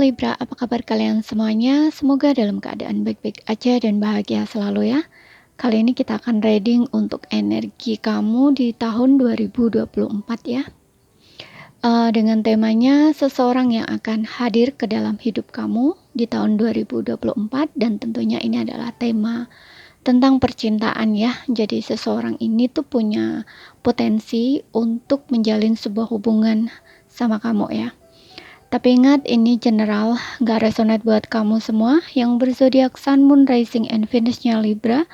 Libra, apa kabar kalian semuanya? Semoga dalam keadaan baik-baik aja dan bahagia selalu ya. Kali ini kita akan reading untuk energi kamu di tahun 2024 ya. Dengan temanya seseorang yang akan hadir ke dalam hidup kamu di tahun 2024, dan tentunya ini adalah tema tentang percintaan ya. Jadi seseorang ini tuh punya potensi untuk menjalin sebuah hubungan sama kamu ya. Tapi ingat, ini general, gak resonate buat kamu semua yang berzodiak Sun, Moon, Rising, and Venus-nya Libra.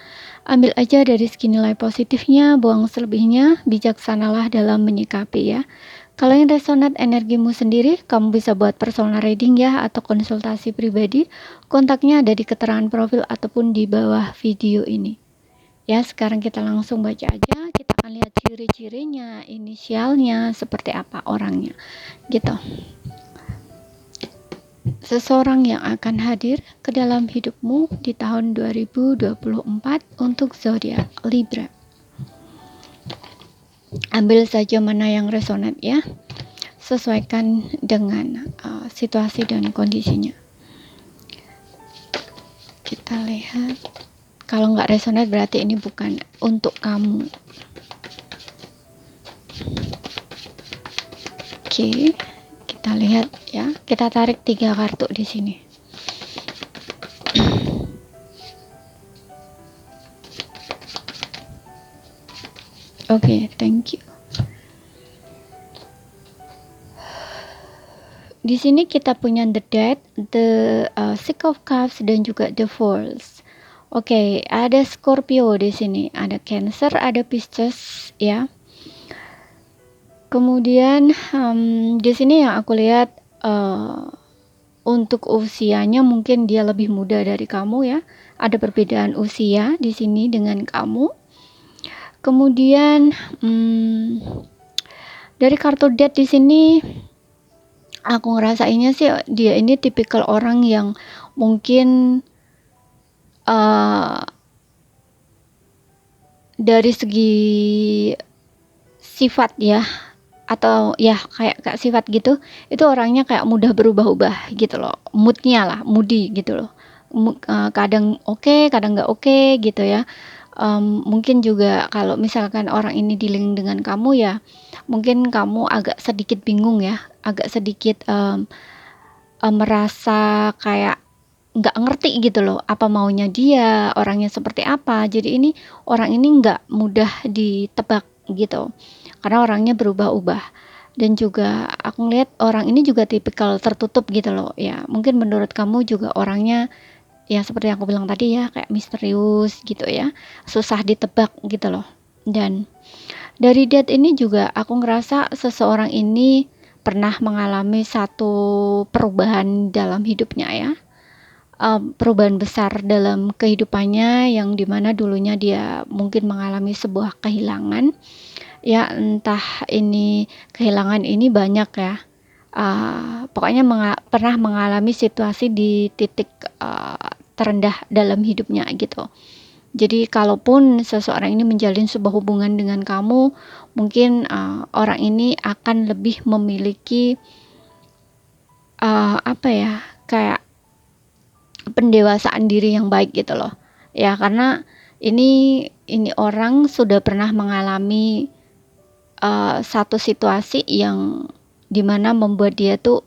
Ambil aja dari segi nilai positifnya, buang selebihnya, bijaksanalah dalam menyikapi ya. Kalau yang resonate energimu sendiri, kamu bisa buat personal reading ya, atau konsultasi pribadi. Kontaknya ada di keterangan profil ataupun di bawah video ini. Ya, sekarang kita langsung baca aja. Kita akan lihat ciri-cirinya, inisialnya, seperti apa orangnya, gitu. Seseorang yang akan hadir ke dalam hidupmu di tahun 2024 untuk zodiak Libra. Ambil saja mana yang resonate ya. Sesuaikan dengan situasi dan kondisinya. Kita lihat. Kalau nggak resonate berarti ini bukan untuk kamu. Oke. Kita lihat ya, kita tarik 3 kartu di sini. Oke, thank you. Di sini kita punya the Death, the Six of Cups, dan juga the Fool. Oke, ada Scorpio di sini, ada Cancer, ada Pisces ya. Kemudian di sini yang aku lihat untuk usianya mungkin dia lebih muda dari kamu ya. Ada perbedaan usia di sini dengan kamu. Kemudian dari kartu Death di sini aku ngerasainnya sih dia ini tipikal orang yang mungkin dari segi sifat ya, atau ya kayak sifat gitu, itu orangnya kayak mudah berubah-ubah gitu loh, moodnya lah, moody gitu loh. Kadang oke, kadang nggak oke gitu ya. Mungkin juga kalau misalkan orang ini dealing dengan kamu ya, mungkin kamu agak sedikit bingung ya, agak sedikit merasa kayak nggak ngerti gitu loh, apa maunya dia, orangnya seperti apa. Jadi ini orang ini nggak mudah ditebak gitu, karena orangnya berubah-ubah. Dan juga aku ngeliat orang ini juga tipikal tertutup gitu loh ya. Mungkin menurut kamu juga orangnya ya seperti yang aku bilang tadi ya, kayak misterius gitu ya, susah ditebak gitu loh. Dan dari Death ini juga aku ngerasa seseorang ini pernah mengalami satu perubahan dalam hidupnya ya. Perubahan besar dalam kehidupannya, yang dimana dulunya dia mungkin mengalami sebuah kehilangan ya, entah ini kehilangan ini banyak ya, pokoknya pernah mengalami situasi di titik terendah dalam hidupnya gitu. Jadi kalaupun seseorang ini menjalin sebuah hubungan dengan kamu, mungkin orang ini akan lebih memiliki apa ya, kayak pendewasaan diri yang baik gitu loh ya, karena ini orang sudah pernah mengalami satu situasi yang dimana membuat dia tuh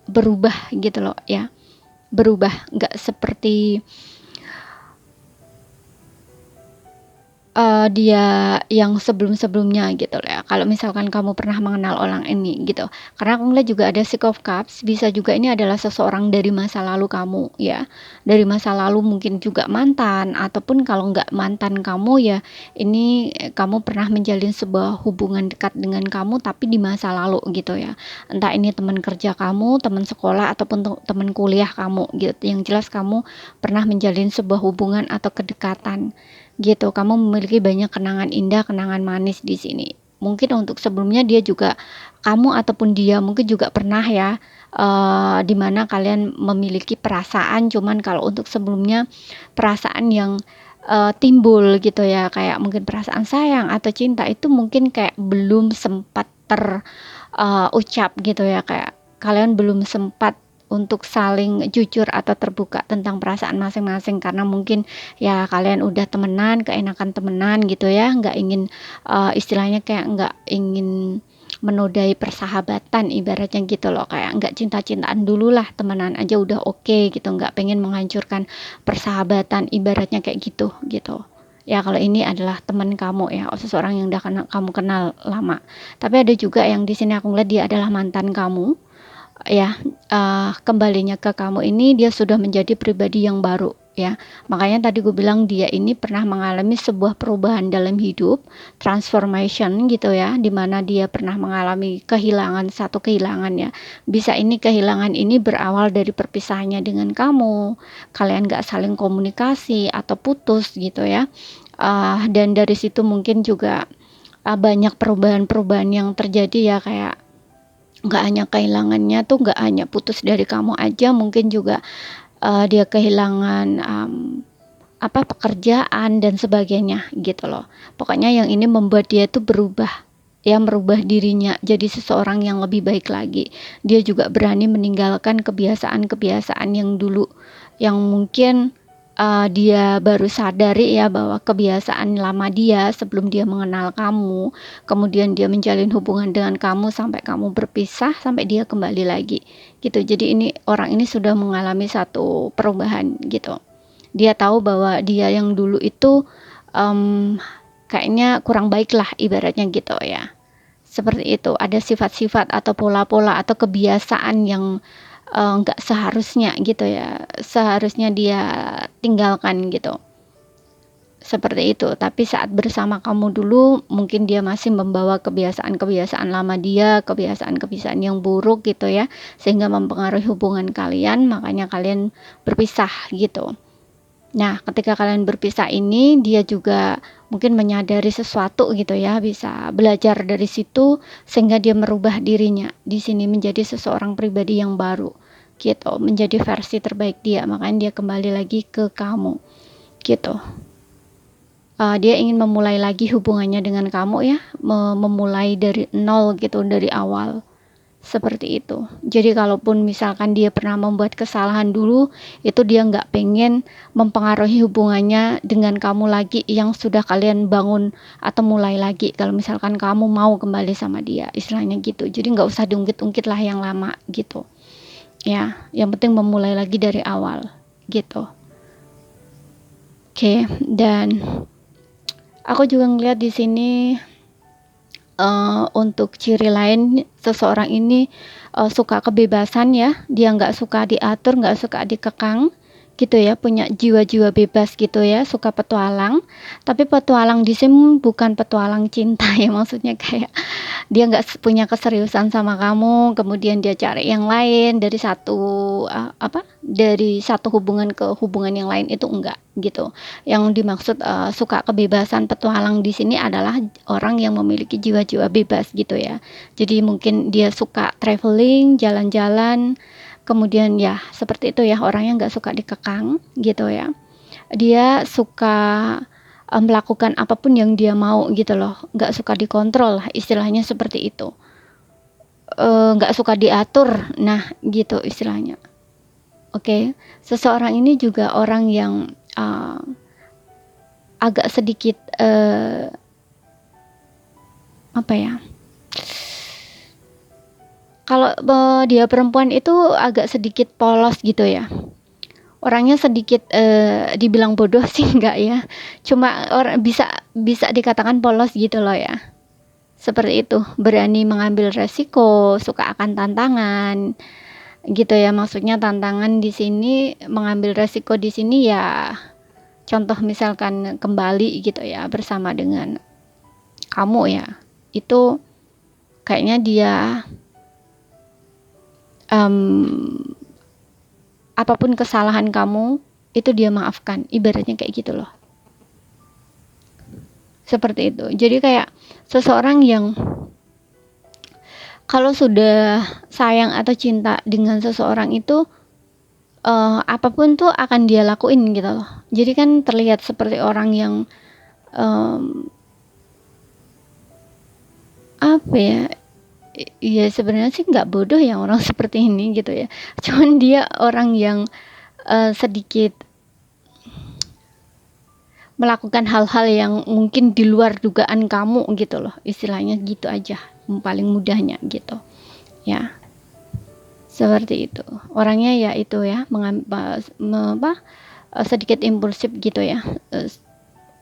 berubah gitu loh ya, berubah, nggak seperti dia yang sebelum-sebelumnya gitu ya. Kalau misalkan kamu pernah mengenal orang ini gitu, karena aku ngeliat juga ada Six of Cups, bisa juga ini adalah seseorang dari masa lalu kamu ya, dari masa lalu, mungkin juga mantan, ataupun kalau nggak mantan kamu ya, ini kamu pernah menjalin sebuah hubungan dekat dengan kamu tapi di masa lalu gitu ya, entah ini teman kerja kamu, teman sekolah, ataupun teman kuliah kamu gitu. Yang jelas kamu pernah menjalin sebuah hubungan atau kedekatan gitu. Kamu memiliki banyak kenangan indah, kenangan manis di sini. Mungkin untuk sebelumnya dia juga, kamu ataupun dia mungkin juga pernah ya, dimana kalian memiliki perasaan, cuman kalau untuk sebelumnya perasaan yang timbul gitu ya, kayak mungkin perasaan sayang atau cinta itu mungkin kayak belum sempat terucap gitu ya, kayak kalian belum sempat untuk saling jujur atau terbuka tentang perasaan masing-masing, karena mungkin ya kalian udah temenan, keenakan temenan gitu ya, nggak ingin istilahnya kayak nggak ingin menodai persahabatan ibaratnya gitu loh, kayak nggak cinta-cintaan dulu lah, temenan aja udah oke gitu, nggak pengen menghancurkan persahabatan ibaratnya kayak gitu gitu ya. Kalau ini adalah teman kamu ya, seseorang yang udah kamu kenal lama. Tapi ada juga yang di sini aku ngeliat dia adalah mantan kamu ya. Kembalinya ke kamu ini dia sudah menjadi pribadi yang baru ya. Makanya tadi gue bilang dia ini pernah mengalami sebuah perubahan dalam hidup, transformation gitu ya, dimana dia pernah mengalami kehilangan, satu kehilangan ya. Bisa ini kehilangan ini berawal dari perpisahannya dengan kamu, kalian gak saling komunikasi atau putus gitu ya. Dan dari situ mungkin juga banyak perubahan-perubahan yang terjadi ya, kayak nggak hanya kehilangannya tuh nggak hanya putus dari kamu aja, mungkin juga dia kehilangan pekerjaan dan sebagainya gitu loh. Pokoknya yang ini membuat dia tuh berubah ya, merubah dirinya jadi seseorang yang lebih baik lagi. Dia juga berani meninggalkan kebiasaan-kebiasaan yang dulu, yang mungkin dia baru sadari ya bahwa kebiasaan lama dia sebelum dia mengenal kamu, kemudian dia menjalin hubungan dengan kamu sampai kamu berpisah, sampai dia kembali lagi gitu. Jadi ini orang ini sudah mengalami satu perubahan gitu. Dia tahu bahwa dia yang dulu itu kayaknya kurang baik lah ibaratnya gitu ya. Seperti itu, ada sifat-sifat atau pola-pola atau kebiasaan yang nggak seharusnya gitu ya, seharusnya dia tinggalkan gitu, seperti itu. Tapi saat bersama kamu dulu mungkin dia masih membawa kebiasaan-kebiasaan lama dia, kebiasaan-kebiasaan yang buruk gitu ya, sehingga mempengaruhi hubungan kalian, makanya kalian berpisah gitu. Nah, ketika kalian berpisah ini, dia juga mungkin menyadari sesuatu gitu ya, bisa belajar dari situ sehingga dia merubah dirinya di sini menjadi seseorang pribadi yang baru gitu, menjadi versi terbaik dia. Makanya dia kembali lagi ke kamu gitu. Dia ingin memulai lagi hubungannya dengan kamu ya, memulai dari nol gitu, dari awal. Seperti itu. Jadi kalaupun misalkan dia pernah membuat kesalahan dulu, itu dia nggak pengen mempengaruhi hubungannya dengan kamu lagi yang sudah kalian bangun atau mulai lagi. Kalau misalkan kamu mau kembali sama dia, istilahnya gitu. Jadi nggak usah diungkit-ungkit lah yang lama gitu. Ya, yang penting memulai lagi dari awal gitu. Oke, dan aku juga ngeliat di sini untuk ciri lain seseorang ini suka kebebasan ya, dia nggak suka diatur, nggak suka dikekang gitu ya, punya jiwa-jiwa bebas gitu ya, suka petualang. Tapi petualang di sini bukan petualang cinta ya, maksudnya kayak dia nggak punya keseriusan sama kamu, kemudian dia cari yang lain dari dari satu hubungan ke hubungan yang lain, itu enggak gitu. Yang dimaksud suka kebebasan, petualang di sini adalah orang yang memiliki jiwa-jiwa bebas gitu ya. Jadi mungkin dia suka traveling, jalan-jalan, kemudian ya seperti itu ya, orangnya nggak suka dikekang gitu ya. Dia suka melakukan apapun yang dia mau gitu loh, nggak suka dikontrol lah, istilahnya seperti itu. Nggak suka diatur, nah gitu istilahnya. Oke, seseorang ini juga orang yang agak sedikit apa ya, kalau dia perempuan itu agak sedikit polos gitu ya. Orangnya sedikit dibilang bodoh sih enggak ya, cuma orang bisa dikatakan polos gitu loh ya. Seperti itu, berani mengambil resiko, suka akan tantangan gitu ya. Maksudnya tantangan di sini, mengambil resiko di sini ya, contoh misalkan kembali gitu ya bersama dengan kamu ya, itu kayaknya dia apapun kesalahan kamu itu dia maafkan, ibaratnya kayak gitu loh. Seperti itu. Jadi kayak seseorang yang kalau sudah sayang atau cinta dengan seseorang itu apapun tuh akan dia lakuin gitu loh. Jadi kan terlihat seperti orang yang apa ya, Iya sebenarnya sih nggak bodoh ya orang seperti ini gitu ya, cuman dia orang yang sedikit melakukan hal-hal yang mungkin di luar dugaan kamu gitu loh, istilahnya gitu aja, paling mudahnya gitu ya, seperti itu orangnya ya, itu ya sedikit impulsif gitu ya,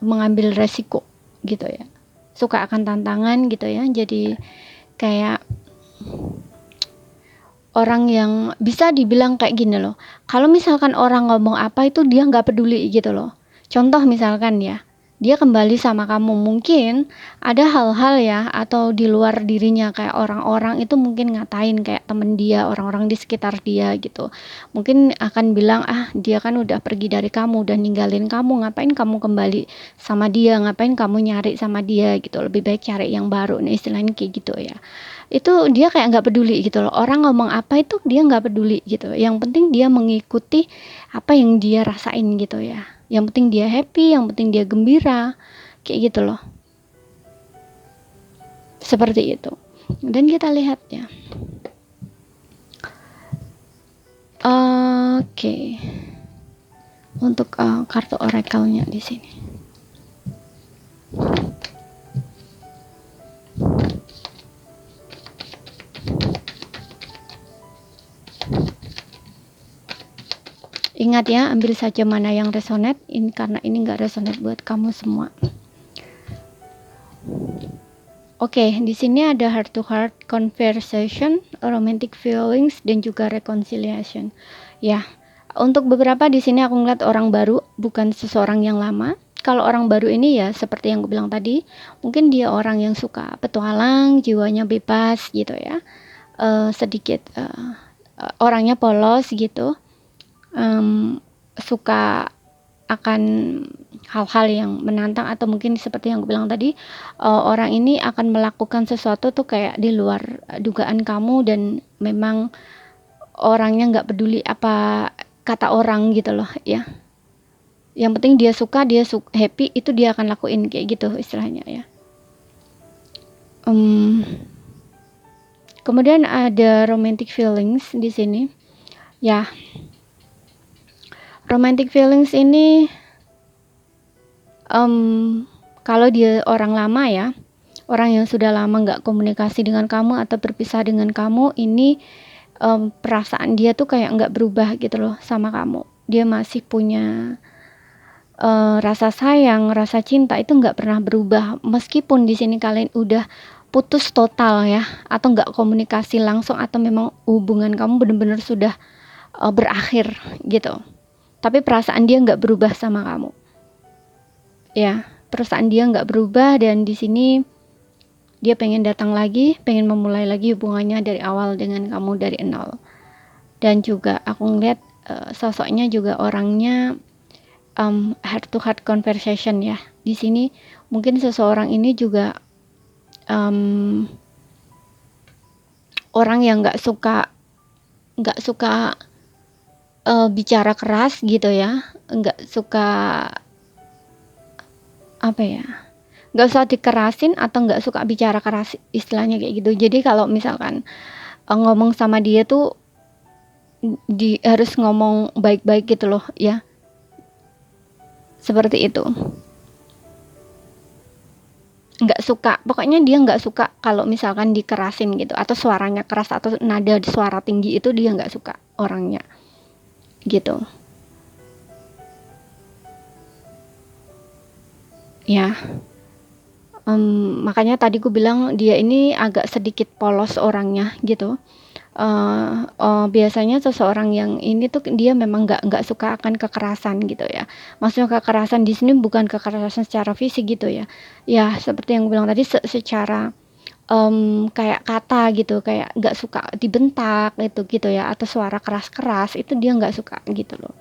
mengambil resiko gitu ya, suka akan tantangan gitu ya, jadi kayak orang yang bisa dibilang kayak gini loh, kalau misalkan orang ngomong apa itu dia nggak peduli gitu loh. Contoh misalkan ya, dia kembali sama kamu, mungkin ada hal-hal ya, atau di luar dirinya kayak orang-orang itu mungkin ngatain kayak temen dia, orang-orang di sekitar dia gitu. Mungkin akan bilang, ah dia kan udah pergi dari kamu, udah ninggalin kamu, ngapain kamu kembali sama dia, ngapain kamu nyari sama dia gitu, lebih baik cari yang baru, nah istilahnya kayak gitu ya. Itu dia kayak nggak peduli gitu loh, orang ngomong apa itu dia nggak peduli gitu, yang penting dia mengikuti apa yang dia rasain gitu ya, yang penting dia happy, yang penting dia gembira kayak gitu loh, seperti itu. Dan kita lihat ya, oke, untuk kartu oracle-nya di sini. Ingat ya, ambil saja mana yang resonate, ini karena ini nggak resonate buat kamu semua. Oke, di sini ada heart to heart conversation, romantic feelings, dan juga reconciliation. Ya, untuk beberapa di sini aku ngeliat orang baru, bukan seseorang yang lama. Kalau orang baru ini ya seperti yang aku bilang tadi, mungkin dia orang yang suka petualang, jiwanya bebas gitu ya, sedikit orangnya polos gitu, suka akan hal-hal yang menantang, atau mungkin seperti yang aku bilang tadi, orang ini akan melakukan sesuatu tuh kayak di luar dugaan kamu, dan memang orangnya nggak peduli apa kata orang gitu loh ya, yang penting dia suka, happy, itu dia akan lakuin kayak gitu istilahnya ya. Kemudian ada romantic feelings di sini ya. Romantic feelings ini kalau dia orang lama ya, orang yang sudah lama nggak komunikasi dengan kamu atau berpisah dengan kamu, ini perasaan dia tuh kayak nggak berubah gitu loh sama kamu. Dia masih punya rasa sayang, rasa cinta itu nggak pernah berubah, meskipun di sini kalian udah putus total ya, atau nggak komunikasi langsung, atau memang hubungan kamu benar-benar sudah berakhir gitu. Tapi perasaan dia nggak berubah sama kamu. Ya, perasaan dia nggak berubah, dan di sini dia pengen datang lagi, pengen memulai lagi hubungannya dari awal dengan kamu dari nol. Dan juga aku ngeliat sosoknya juga orangnya heart to heart conversation ya. Di sini mungkin seseorang ini juga orang yang nggak suka bicara keras gitu ya, nggak suka apa ya, nggak usah dikerasin atau nggak suka bicara keras, istilahnya kayak gitu. Jadi kalau misalkan ngomong sama dia tuh harus ngomong baik-baik gitu loh ya, seperti itu. Nggak suka, pokoknya dia nggak suka kalau misalkan dikerasin gitu, atau suaranya keras, atau nada suara tinggi, itu dia nggak suka orangnya gitu ya. Makanya tadi aku bilang dia ini agak sedikit polos orangnya gitu. Biasanya seseorang yang ini tuh dia memang nggak suka akan kekerasan gitu ya. Maksudnya kekerasan di sini bukan kekerasan secara fisik gitu ya. Ya seperti yang bilang tadi, secara kayak kata gitu, kayak nggak suka dibentak itu gitu ya, atau suara keras-keras itu dia nggak suka gitu loh.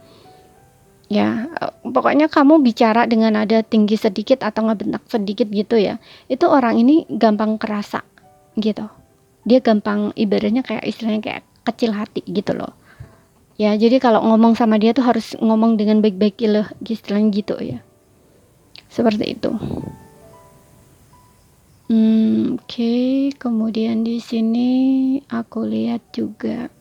Ya, pokoknya kamu bicara dengan nada tinggi sedikit atau ngebentak sedikit gitu ya, itu orang ini gampang kerasa gitu. Dia gampang, ibaratnya kayak istilahnya kayak kecil hati gitu loh. Ya, jadi kalau ngomong sama dia tuh harus ngomong dengan baik-baik loh, istilahnya gitu ya. Seperti itu. Oke. Kemudian di sini aku lihat juga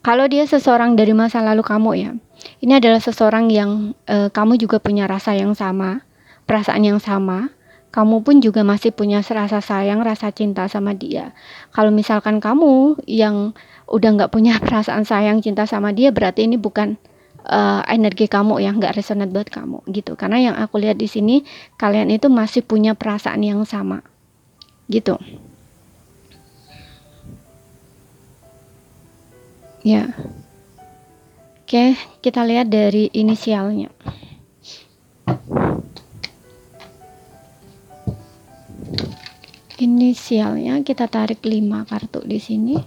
kalau dia seseorang dari masa lalu kamu ya, ini adalah seseorang yang kamu juga punya rasa yang sama, perasaan yang sama. Kamu pun juga masih punya rasa sayang, rasa cinta sama dia. Kalau misalkan kamu yang udah nggak punya perasaan sayang, cinta sama dia, berarti ini bukan energi kamu yang nggak resonate buat kamu gitu. Karena yang aku lihat di sini, kalian itu masih punya perasaan yang sama gitu. Ya. Oke, kita lihat dari inisialnya. Inisialnya kita tarik 5 kartu di sini.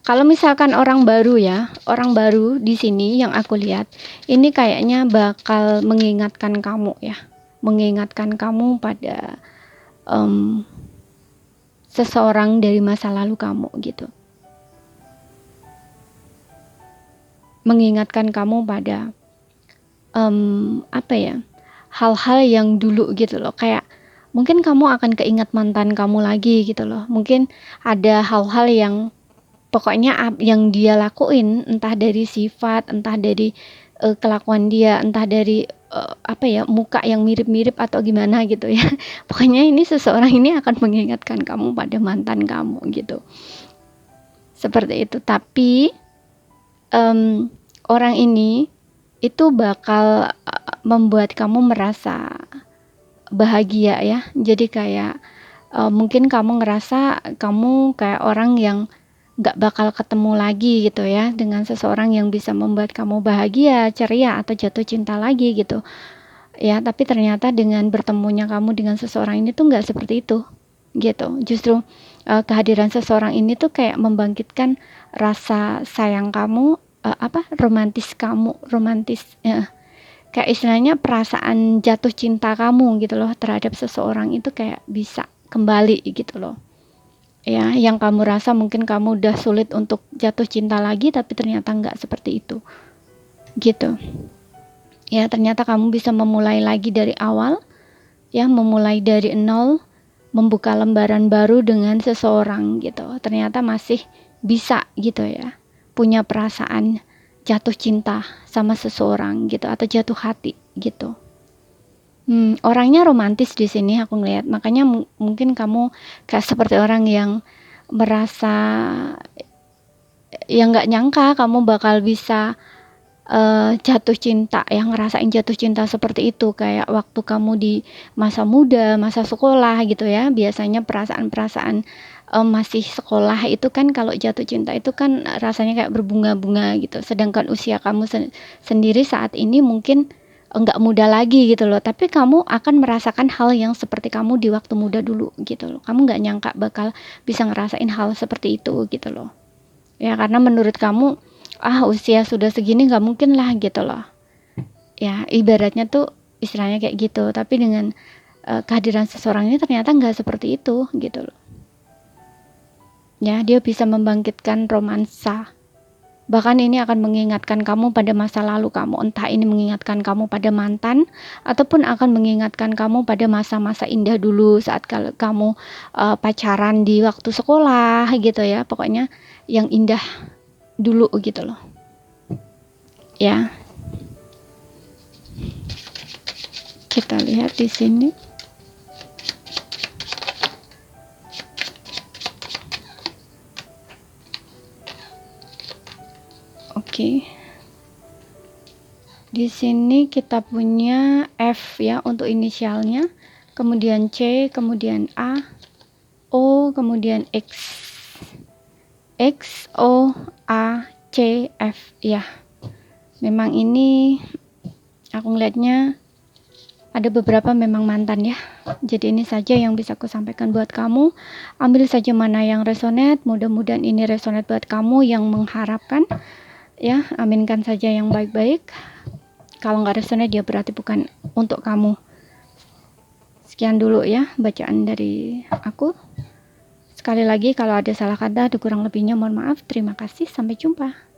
Kalau misalkan orang baru ya, orang baru di sini yang aku lihat, ini kayaknya bakal mengingatkan kamu ya, mengingatkan kamu pada seseorang dari masa lalu kamu gitu. Mengingatkan kamu pada apa ya, hal-hal yang dulu gitu loh, kayak mungkin kamu akan keingat mantan kamu lagi gitu loh. Mungkin ada hal-hal yang pokoknya yang dia lakuin, entah dari sifat, entah dari kelakuan dia, entah dari apa ya, muka yang mirip-mirip atau gimana gitu ya. Pokoknya ini seseorang ini akan mengingatkan kamu pada mantan kamu gitu. Seperti itu. Tapi orang ini itu bakal membuat kamu merasa bahagia ya. Jadi kayak mungkin kamu ngerasa kamu kayak orang yang gak bakal ketemu lagi gitu ya dengan seseorang yang bisa membuat kamu bahagia, ceria, atau jatuh cinta lagi gitu ya. Tapi ternyata dengan bertemunya kamu dengan seseorang ini tuh gak seperti itu gitu. Justru kehadiran seseorang ini tuh kayak membangkitkan rasa sayang kamu, romantis kamu, kayak istilahnya perasaan jatuh cinta kamu gitu loh terhadap seseorang itu kayak bisa kembali gitu loh ya. Yang kamu rasa mungkin kamu udah sulit untuk jatuh cinta lagi, tapi ternyata nggak seperti itu gitu ya. Ternyata kamu bisa memulai lagi dari awal ya, memulai dari nol, membuka lembaran baru dengan seseorang gitu. Ternyata masih bisa gitu ya, punya perasaan jatuh cinta sama seseorang gitu, atau jatuh hati gitu. Orangnya romantis di sini aku ngeliat, makanya mungkin kamu kayak seperti orang yang merasa yang nggak nyangka kamu bakal bisa jatuh cinta, yang ngerasain jatuh cinta seperti itu kayak waktu kamu di masa muda, masa sekolah gitu ya. Biasanya perasaan-perasaan masih sekolah itu kan kalau jatuh cinta itu kan rasanya kayak berbunga-bunga gitu. Sedangkan usia kamu sendiri saat ini mungkin enggak muda lagi gitu loh, tapi kamu akan merasakan hal yang seperti kamu di waktu muda dulu gitu loh. Kamu nggak nyangka bakal bisa ngerasain hal seperti itu gitu loh ya, karena menurut kamu usia sudah segini nggak mungkin lah gitu loh ya, ibaratnya tuh istilahnya kayak gitu. Tapi dengan kehadiran seseorang ini ternyata nggak seperti itu gitu loh ya. Dia bisa membangkitkan romansa, bahkan ini akan mengingatkan kamu pada masa lalu kamu, entah ini mengingatkan kamu pada mantan ataupun akan mengingatkan kamu pada masa-masa indah dulu saat kamu pacaran di waktu sekolah gitu ya. Pokoknya yang indah dulu gitu loh ya. Kita lihat di sini. Oke. Di sini kita punya F ya untuk inisialnya, kemudian C, kemudian A, O, kemudian X. X, O, A, C, F ya. Memang ini aku ngeliatnya ada beberapa memang mantan ya. Jadi ini saja yang bisa aku sampaikan buat kamu. Ambil saja mana yang resonate. Mudah-mudahan ini resonate buat kamu yang mengharapkan ya. Aminkan saja yang baik-baik. Kalau nggak resonate ya berarti bukan untuk kamu. Sekian dulu ya bacaan dari aku. Sekali lagi kalau ada salah kata atau kurang lebihnya mohon maaf. Terima kasih, sampai jumpa.